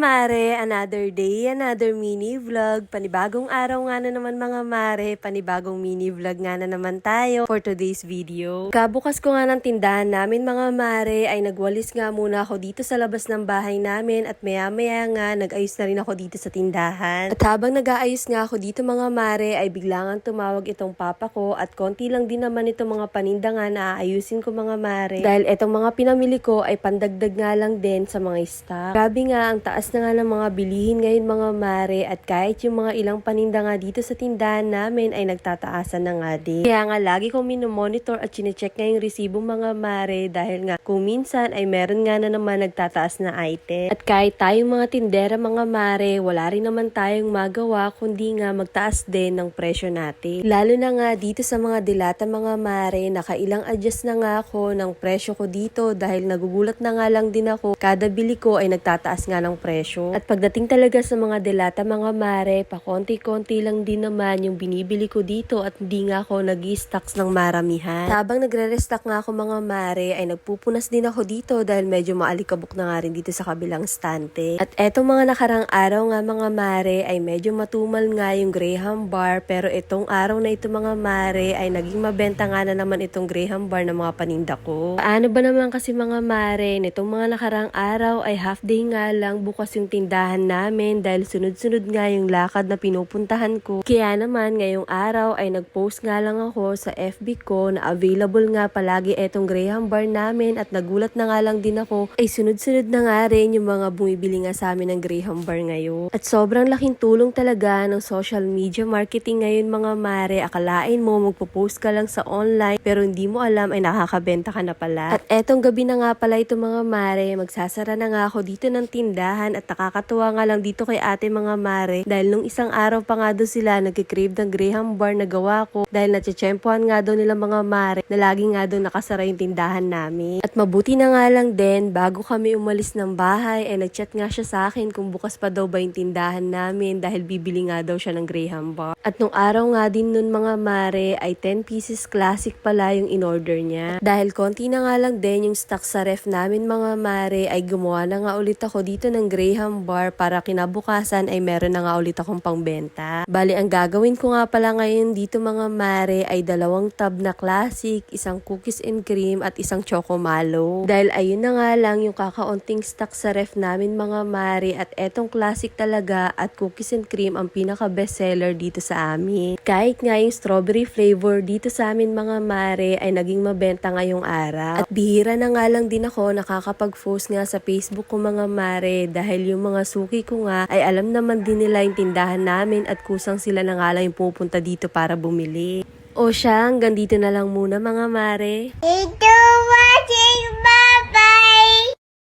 mare, another day, another mini vlog. Panibagong araw nga na naman mga mare, panibagong mini vlog nga na naman tayo for today's video. Kabukas ko nga ng tindahan namin mga mare ay nagwalis nga muna ako dito sa labas ng bahay namin at maya nga nag-ayos na rin ako dito sa tindahan. At habang nag-aayos nga ako dito mga mare ay bigla nga tumawag itong papa ko at konti lang din naman itong mga paninda nga na aayusin ko mga mare. Dahil itong mga pinamili ko ay pandagdag nga lang din sa mga stock. Grabe nga, ang taas na nga ng mga bilihin ngayon mga mare at kahit yung mga ilang paninda nga dito sa tindahan namin ay nagtataasan na nga din. Kaya nga lagi kong minomonitor at chinecheck nga yung resibo mga mare dahil nga kung minsan ay meron nga na naman nagtataas na item. At kahit tayong mga tindera mga mare, wala rin naman tayong magawa kundi nga magtaas din ng presyo natin. Lalo na nga dito sa mga dilata mga mare, nakailang adjust na nga ako ng presyo ko dito dahil nagugulat na nga lang din ako. Kada bili ko ay nagtataas nga ng presyo. At pagdating talaga sa mga delata mga mare, pakonti-konti lang din naman yung binibili ko dito at hindi nga ako nag-i-stocks ng maramihan. Habang nagre-restock nga ako mga mare, ay nagpupunas din ako dito dahil medyo maalikabok na nga rin dito sa kabilang stante. At etong mga nakarang araw nga mga mare, ay medyo matumal nga yung Graham bar, pero itong araw na ito mga mare, ay naging mabenta nga na naman itong Graham bar ng mga paninda ko. Paano ba naman kasi mga mare, nitong mga nakarang araw ay half day nga lang bukas yung tindahan namin dahil sunod-sunod nga yung lakad na pinupuntahan ko. Kaya naman ngayong araw ay nag-post nga lang ako sa FB ko na available nga palagi etong Graham bar namin at nagulat na nga lang din ako ay sunod-sunod na nga rin yung mga bumibili nga sa amin ng Graham bar ngayon. At sobrang laking tulong talaga ng social media marketing ngayon mga mare. Akalain mo magpo-post ka lang sa online pero hindi mo alam ay nakakabenta ka na pala. At etong gabi na nga pala ito mga mare, magsasara na nga ako dito ng tindahan at nakakatuwa nga lang dito kay ate mga mare dahil nung isang araw pa nga doon sila nagkikrave ng Graham bar na gawa ko dahil natsyempohan nga doon nila mga mare na lagi nga doon nakasara yung tindahan namin. At mabuti na nga lang din bago kami umalis ng bahay ay nagchat nga siya sa akin kung bukas pa daw ba yung tindahan namin dahil bibili nga daw siya ng Graham bar. At nung araw nga din nun mga mare ay 10 pieces classic pala yung in-order niya. Dahil konti na nga lang din yung stock sa ref namin mga mare ay gumawa na nga ulit ako dito ng Graham bar para kinabukasan ay meron na nga ulit akong pangbenta. Bali ang gagawin ko nga pala ngayon dito mga mare ay 2 tub na classic, isang cookies and cream at isang choco malo. Dahil ayun na nga lang yung kakaunting stock sa ref namin mga mare at etong classic talaga at cookies and cream ang pinaka best seller dito sa amin. Kahit nga yung strawberry flavor dito sa amin mga mare ay naging mabenta ngayong araw. At bihira na nga lang din ako nakakapag-post nga sa Facebook ko mga mare dahil yung mga suki ko nga ay alam naman din nila yung tindahan namin at kusang sila na nga lang yung pupunta dito para bumili. O siya, hanggang dito na lang muna mga mare. Ito